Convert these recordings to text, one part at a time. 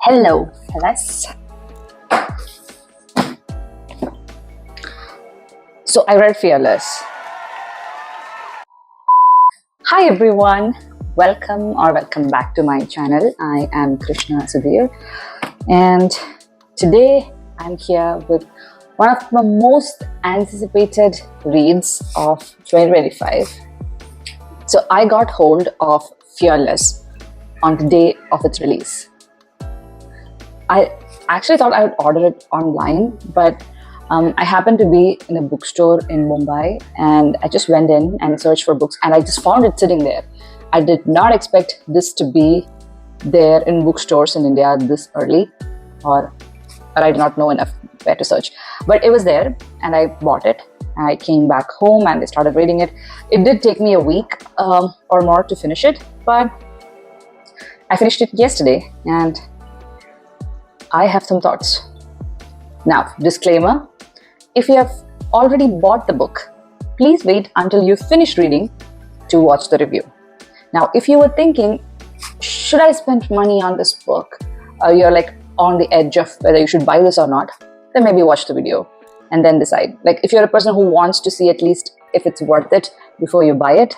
Hello, fellas. So I read Fearless. Hi everyone, welcome back to my channel. I am Krishna Sudhir, and today I'm here with one of the most anticipated reads of 2025. So I got hold of Fearless on the day of its release. I actually thought I would order it online, but I happened to be in a bookstore in Mumbai, and I just went in and searched for books, and I just found it sitting there. I did not expect this to be there in bookstores in India this early, or I did not know enough where to search. But it was there, and I bought it. I came back home and I started reading it. It did take me a week or more to finish it, but I finished it yesterday, and I have some thoughts. Now, disclaimer, if you have already bought the book, please wait until you finish reading to watch the review. Now, if you were thinking, should I spend money on this book? Or you're like on the edge of whether you should buy this or not, then maybe watch the video and then decide. Like if you're a person who wants to see at least if it's worth it before you buy it,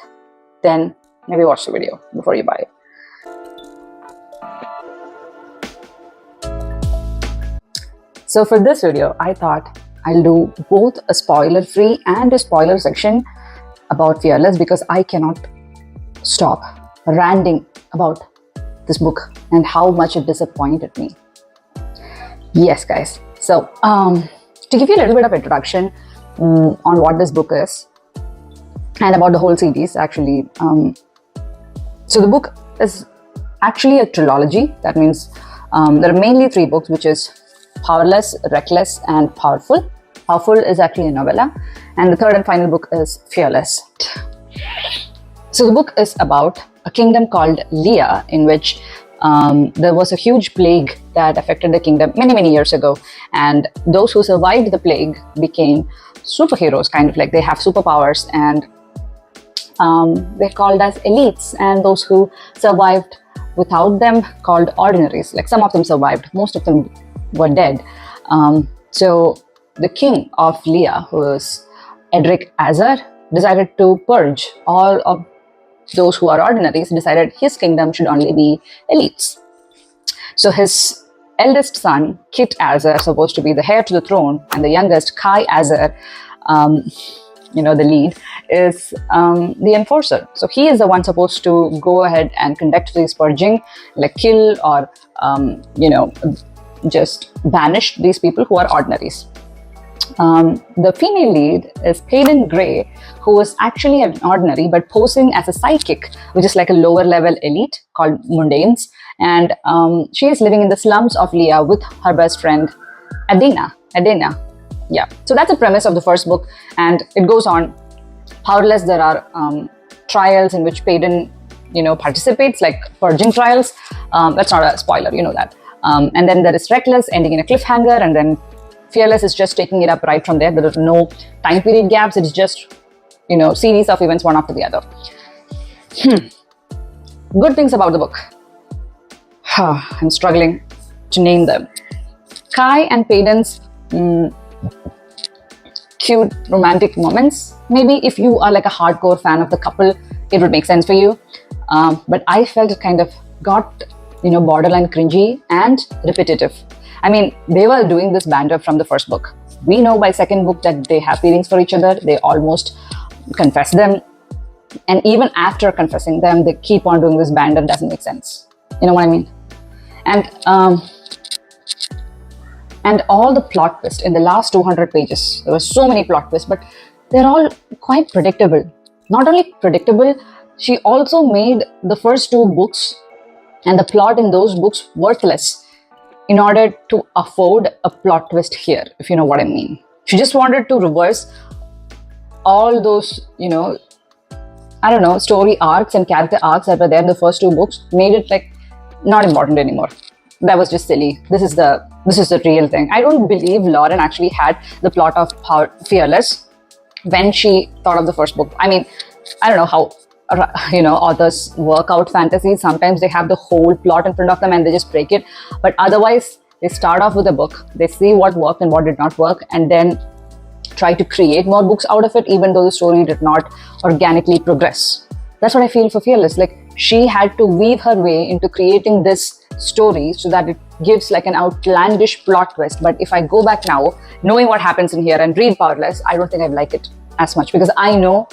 then maybe watch the video before you buy it. So for this video, I thought I'll do both a spoiler-free and a spoiler section about Fearless because I cannot stop ranting about this book and how much it disappointed me. Yes, guys. So to give you a little bit of introduction on what this book is and about the whole series, actually. So the book is actually a trilogy. That means there are mainly 3 books, which is Powerless, Reckless, and Powerful. Powerful is actually a novella, and the third and final book is Fearless. So the book is about a kingdom called Leah, in which there was a huge plague that affected the kingdom many years ago, and those who survived the plague became superheroes, kind of like they have superpowers, and they're called as elites, and those who survived without them called ordinaries. Like some of them survived, most of them were dead. So the king of Leah, who is Edric Azar, decided to purge all of those who are ordinaries, decided his kingdom should only be elites. So his eldest son, Kit Azar, supposed to be the heir to the throne, and the youngest, Kai Azar, the lead, is the enforcer. So he is the one supposed to go ahead and conduct this purging, like kill or, just banish these people who are ordinaries. The female lead is Payden Gray, who is actually an ordinary but posing as a sidekick, which is like a lower level elite called mundanes, and she is living in the slums of Leah with her best friend Adena. Yeah, so that's the premise of the first book, and it goes on. Powerless, there are trials in which Payden participates, like purging trials. That's not a spoiler, you know that. And then there is Reckless, ending in a cliffhanger, and then Fearless is just taking it up right from there. There are no time period gaps. It's just, series of events one after the other. Good things about the book. I'm struggling to name them. Kai and Payden's cute romantic moments. Maybe if you are like a hardcore fan of the couple, it would make sense for you. But I felt it kind of got borderline cringy and repetitive. I mean, they were doing this banter from the first book. We know by second book that they have feelings for each other. They almost confess them. And even after confessing them, they keep on doing this banter. Doesn't make sense. You know what I mean? And all the plot twists in the last 200 pages. There were so many plot twists, but they're all quite predictable. Not only predictable, she also made the first 2 books and the plot in those books worthless in order to afford a plot twist here, if you know what I mean. She just wanted to reverse all those, story arcs and character arcs that were there in the first 2 books, made it like not important anymore. That was just silly. This is the real thing. I don't believe Lauren actually had the plot of Fearless when she thought of the first book. I mean, I don't know how authors work out fantasies. Sometimes they have the whole plot in front of them and they just break it. But otherwise, they start off with a book. They see what worked and what did not work, and then try to create more books out of it, even though the story did not organically progress. That's what I feel for Fearless. Like, she had to weave her way into creating this story so that it gives like an outlandish plot twist. But if I go back now, knowing what happens in here and read Powerless, I don't think I'd like it as much, because I know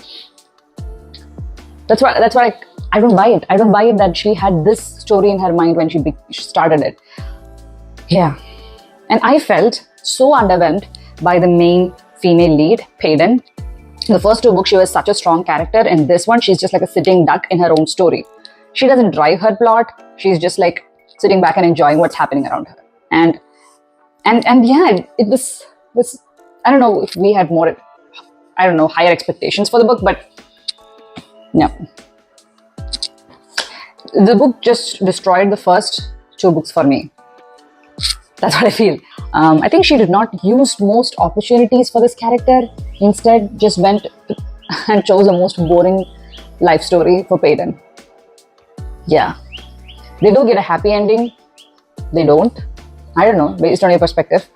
that's why I don't buy it. I don't buy it that she had this story in her mind when she started it. Yeah. And I felt so underwhelmed by the main female lead, Payden. In the first two books, she was such a strong character. In this one, she's just like a sitting duck in her own story. She doesn't drive her plot. She's just like sitting back and enjoying what's happening around her. And yeah, it was I don't know if we had more, higher expectations for the book, but no. The book just destroyed the first two books for me. That's what I feel. I think she did not use most opportunities for this character. Instead, just went and chose the most boring life story for Payden. Yeah. They do get a happy ending. They don't. I don't know, based on your perspective.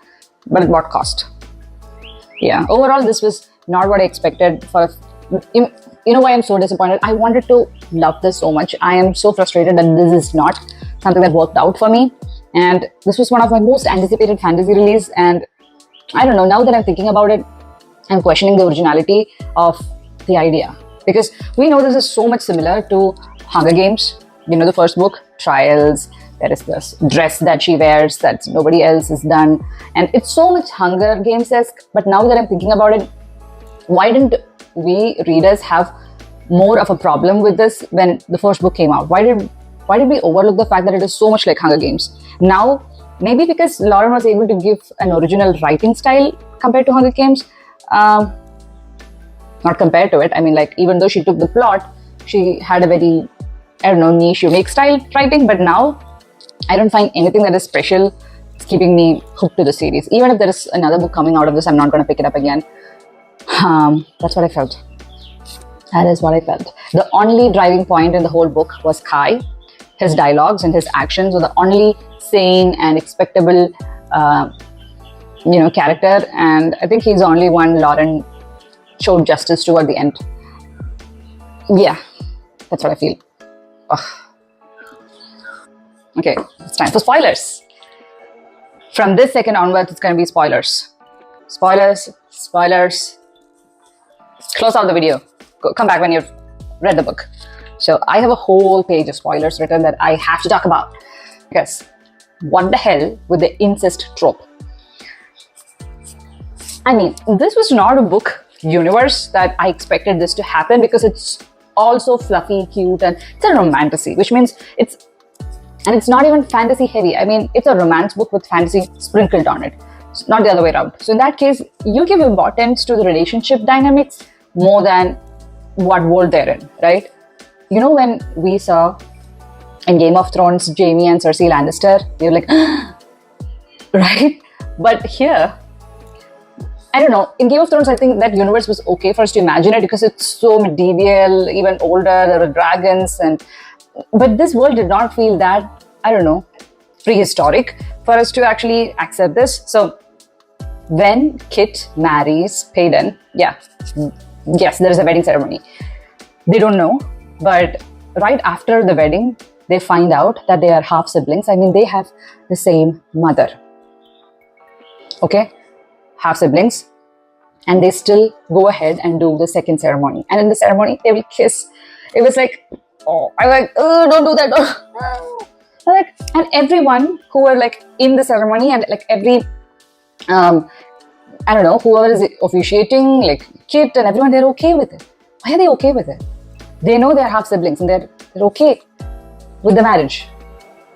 But at what cost? Yeah. Overall, this was not what I expected. You know why I'm so disappointed? I wanted to love this so much. I am so frustrated that this is not something that worked out for me. And this was one of my most anticipated fantasy release. And I don't know, now that I'm thinking about it, I'm questioning the originality of the idea. Because we know this is so much similar to Hunger Games. The first book, Trials. There is this dress that she wears that nobody else has done. And it's so much Hunger Games-esque. But now that I'm thinking about it, why didn't we readers have more of a problem with this when the first book came out? Why did we overlook the fact that it is so much like Hunger Games? Now, maybe because Lauren was able to give an original writing style compared to Hunger Games. Not compared to it. I mean, like, even though she took the plot, she had a very, niche, unique style writing. But now, I don't find anything that is special. It's keeping me hooked to the series. Even if there is another book coming out of this, I'm not going to pick it up again. That's what I felt. That is what I felt. The only driving point in the whole book was Kai. His dialogues and his actions were the only sane and expectable, character. And I think he's the only one Lauren showed justice to at the end. Yeah, that's what I feel. Ugh. Okay, it's time for spoilers. From this second onwards, it's going to be spoilers. Spoilers. Close out the video. Come back when you've read the book. So I have a whole page of spoilers written that I have to talk about. Because what the hell with the incest trope? I mean, this was not a book universe that I expected this to happen, because it's also fluffy, cute, and it's a romantasy, which means it's not even fantasy heavy. I mean, it's a romance book with fantasy sprinkled on it. It's not the other way around. So in that case, you give importance to the relationship dynamics more than what world they're in, right? When we saw in Game of Thrones, Jaime and Cersei Lannister, you're like, right? But here, I don't know. In Game of Thrones, I think that universe was okay for us to imagine it because it's so medieval, even older, there are dragons. But this world did not feel that, I don't know, prehistoric for us to actually accept this. So when Kit marries Payden, yes, there is a wedding ceremony. They don't know, but right after the wedding, they find out that they are half siblings. I mean, they have the same mother. Okay? Half siblings. And they still go ahead and do the second ceremony. And in the ceremony, they will kiss. It was like, oh, I'm like, oh, don't do that. Oh. Like, and everyone who were like in the ceremony and like every, I don't know, whoever is officiating, like Kit and everyone, they're okay with it. Why are they okay with it? They know they're half siblings and they're okay with the marriage.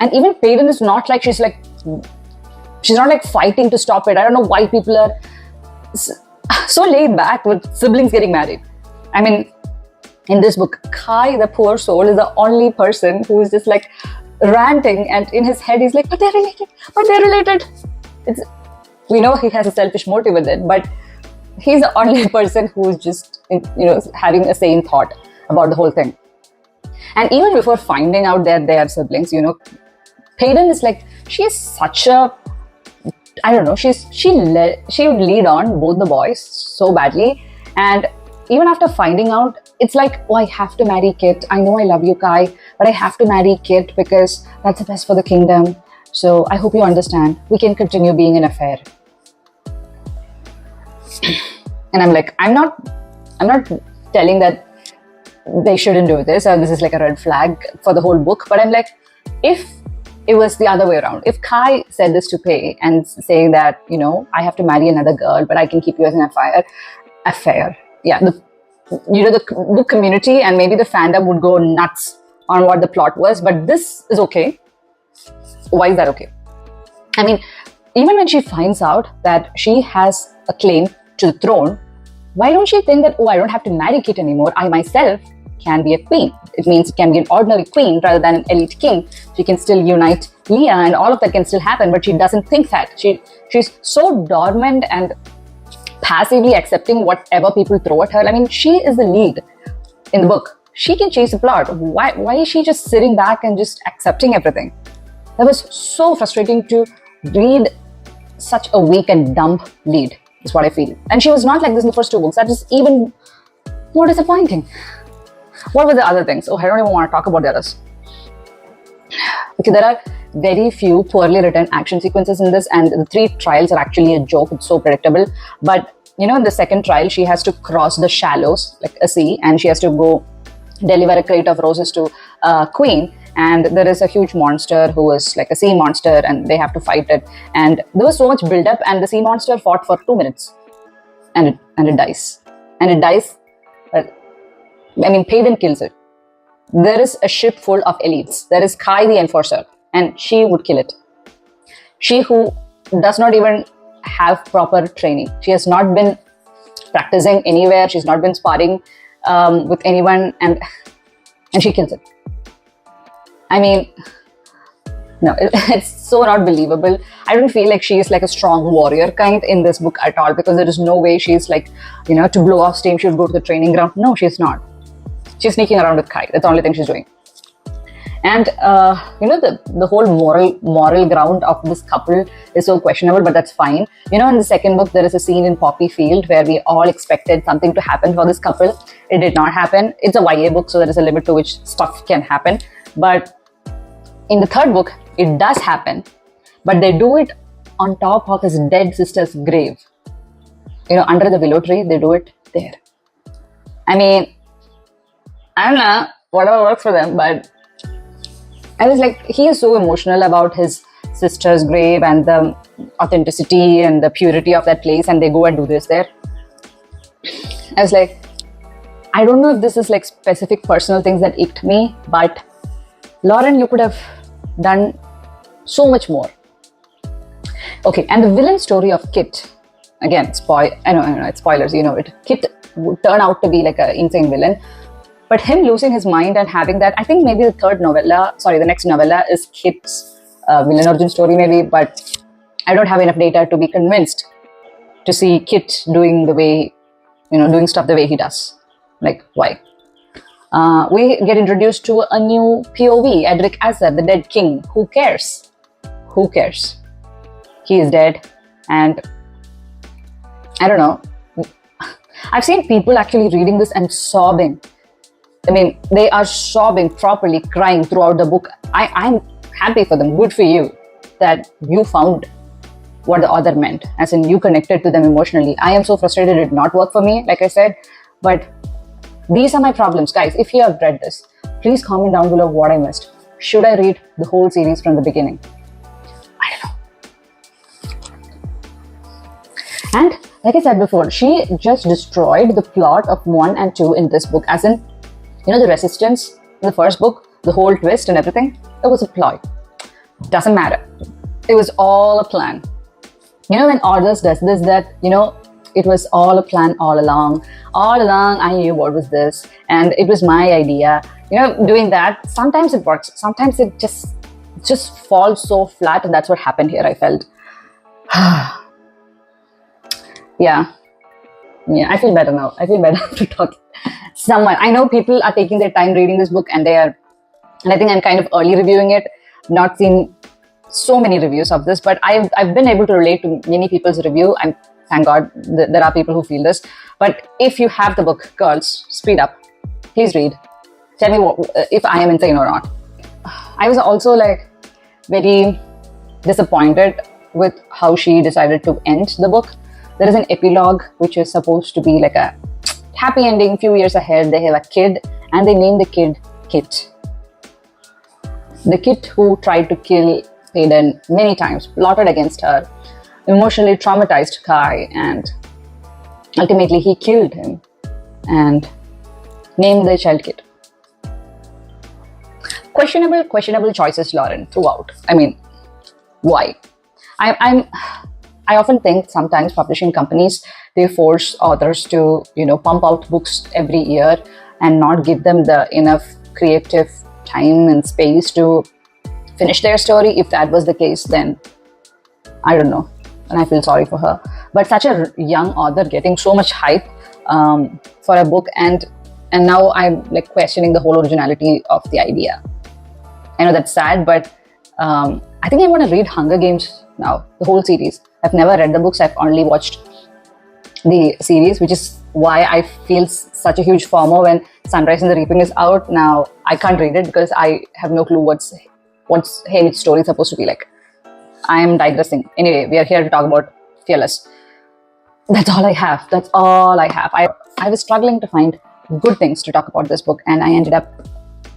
And even Payden is not like, she's not like fighting to stop it. I don't know why people are so laid back with siblings getting married. I mean, in this book, Kai, the poor soul, is the only person who is just like ranting, and in his head he's like, but they're related. We know he has a selfish motive with it, but he's the only person who's just, having a sane thought about the whole thing. And even before finding out that they are siblings, Payton is like, she is such a, I don't know, she would lead on both the boys so badly. And even after finding out, it's like, oh, I have to marry Kit. I know I love you, Kai, but I have to marry Kit because that's the best for the kingdom. So I hope you understand. We can continue being an affair. And I'm like, I'm not telling that they shouldn't do this, or this is like a red flag for the whole book. But I'm like, if it was the other way around, if Kai said this to Pei and saying that, I have to marry another girl, but I can keep you as an affair. Yeah, the book community and maybe the fandom would go nuts on what the plot was, but this is okay. Why is that okay? I mean, even when she finds out that she has a claim to the throne, why don't she think that, oh, I don't have to marry Kit anymore, I myself can be a queen. It means it can be an ordinary queen rather than an elite king. She can still unite Leah and all of that can still happen, but she doesn't think that. She's so dormant and passively accepting whatever people throw at her. I mean, she is the lead in the book. She can change the plot. Why is she just sitting back and just accepting everything? That was so frustrating to read such a weak and dumb lead, is what I feel. And she was not like this in the first two books. That is even more disappointing. What were the other things? Oh, I don't even want to talk about the others. Okay, there are very few poorly written action sequences in this, and the 3 trials are actually a joke. It's so predictable. But, in the second trial, she has to cross the shallows, like a sea, and she has to go deliver a crate of roses to a queen. And there is a huge monster who is like a sea monster, and they have to fight it. And there was so much build-up, and the sea monster fought for 2 minutes. And it dies. And it dies. Payton kills it. There is a ship full of elites. There is Kai the Enforcer, and she would kill it. She who does not even have proper training. She has not been practicing anywhere. She's not been sparring with anyone, and she kills it. No, it's so not believable. I don't feel like she is like a strong warrior kind in this book at all, because there is no way she's like, to blow off steam, she would go to the training ground. No, she's not. She's sneaking around with Kai. That's the only thing she's doing. And, the whole moral ground of this couple is so questionable, but that's fine. In the second book, there is a scene in Poppy Field where we all expected something to happen for this couple. It did not happen. It's a YA book, so there is a limit to which stuff can happen. But in the third book, it does happen, but they do it on top of his dead sister's grave. Under the willow tree, they do it there. I don't know, whatever works for them, but I was like, he is so emotional about his sister's grave and the authenticity and the purity of that place, and they go and do this there. I was like, I don't know if this is like specific personal things that icked me, but Lauren, you could have done so much more. Okay, and the villain story of Kit, again, I know, it's spoilers, it. Kit would turn out to be like an insane villain. But him losing his mind and having that, I think maybe the next novella is Kit's villain origin story maybe, but I don't have enough data to be convinced to see Kit doing doing stuff the way he does. Like, why? We get introduced to a new POV, Edric Azar, the dead king. Who cares? Who cares? He is dead, and I don't know. I've seen people actually reading this and sobbing. They are sobbing properly, crying throughout the book. I'm happy for them. Good for you that you found what the author meant, as in you connected to them emotionally. I am so frustrated it did not work for me, like I said, but these are my problems. Guys, if you have read this, please comment down below what I missed. Should I read the whole series from the beginning? I don't know. And like I said before, she just destroyed the plot of 1 and 2 in this book, as in, the resistance in the first book, the whole twist and everything, it was a ploy. Doesn't matter. It was all a plan. When authors does this, it was all a plan all along. All along, I knew what was this, and it was my idea. Doing that, sometimes it works. Sometimes it just falls so flat, and that's what happened here, I felt. Yeah, I feel better now. I feel better to talk. I know people are taking their time reading this book, and they are And I think I'm kind of early reviewing it, not seen so many reviews of this, but I've been able to relate to many people's review. And thank God there are people who feel this. But if you have the book, girls, speed up. Please read. Tell me if I am insane or not. I was also like very disappointed with how she decided to end the book. There is an epilogue which is supposed to be like a happy ending. Few years ahead, they have a kid and they name the kid Kit. The kid who tried to kill Hayden many times, plotted against her, emotionally traumatized Kai, and ultimately he killed him and named the child Kit. Questionable choices, Lauren, throughout. I mean, why? I often think sometimes publishing companies, they force authors to, pump out books every year and not give them the enough creative time and space to finish their story. If that was the case, then I don't know, and I feel sorry for her. But such a young author getting so much hype for a book, and now I'm like questioning the whole originality of the idea. I know that's sad, but I think I want to read Hunger Games now, the whole series. I've never read the books, I've only watched the series, which is why I feel such a huge FOMO when Sunrise and the Reaping is out. Now I can't read it because I have no clue what's Haymit's story supposed to be like. I am digressing. Anyway, we are here to talk about Fearless. That's all I have. I was struggling to find good things to talk about this book, and I ended up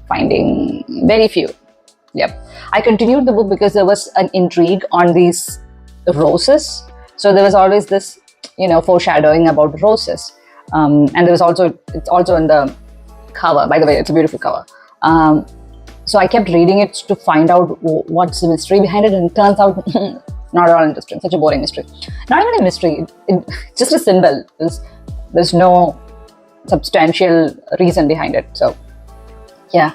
finding very few. Yep. I continued the book because there was an intrigue on these roses. So there was always this, foreshadowing about roses. And it's also in the cover. By the way, it's a beautiful cover. So I kept reading it to find out what's the mystery behind it, and it turns out not at all interesting. Such a boring mystery. Not even a mystery. It's just a symbol. There's no substantial reason behind it. So yeah,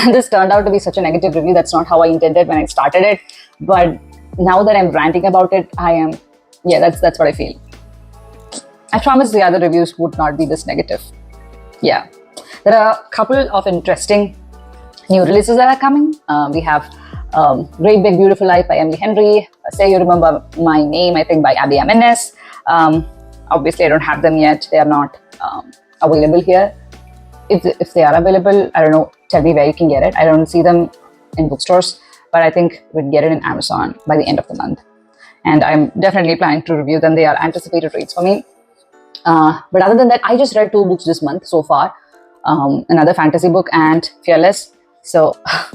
this turned out to be such a negative review. That's not how I intended when I started it. But now that I'm ranting about it, that's what I feel. I promise the other reviews would not be this negative. Yeah, there are a couple of interesting new releases that are coming. We have Great Big Beautiful Life by Emily Henry, Say You Remember My Name, I think, by Abby Amenes. Obviously, I don't have them yet. They are not available here. If they are available, I don't know, tell me where you can get it. I don't see them in bookstores, but I think we'd get it in Amazon by the end of the month. And I'm definitely planning to review them. They are anticipated reads for me. But other than that, I just read 2 books this month so far. Another fantasy book and Fearless. So I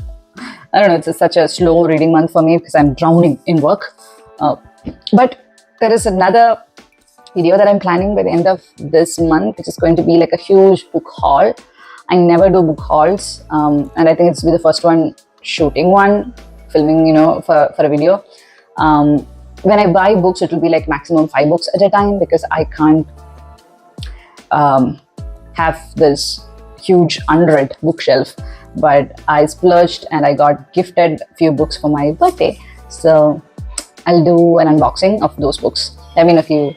don't know, it's such a slow reading month for me because I'm drowning in work. But there is another video that I'm planning by the end of this month, which is going to be like a huge book haul. I never do book hauls, and I think it's be the first one shooting one, filming, for a video. When I buy books, it will be like maximum 5 books at a time because I can't have this huge unread bookshelf. But I splurged and I got gifted a few books for my birthday. So I'll do an unboxing of those books. I mean, if you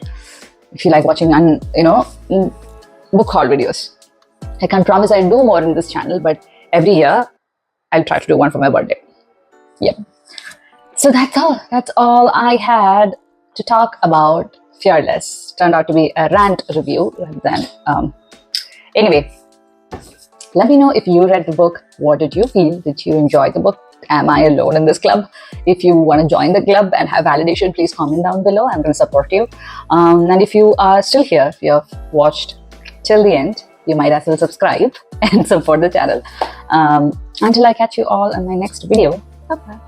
like watching, book haul videos. I can't promise I'll do more in this channel, but every year I'll try to do one for my birthday. Yep. So that's all. That's all I had to talk about Fearless. Turned out to be a rant review rather than... Anyway, let me know if you read the book. What did you feel? Did you enjoy the book? Am I alone in this club? If you want to join the club and have validation, please comment down below. I'm going to support you. And if you are still here, if you have watched till the end, you might as well subscribe and support the channel. Until I catch you all in my next video. Bye-bye.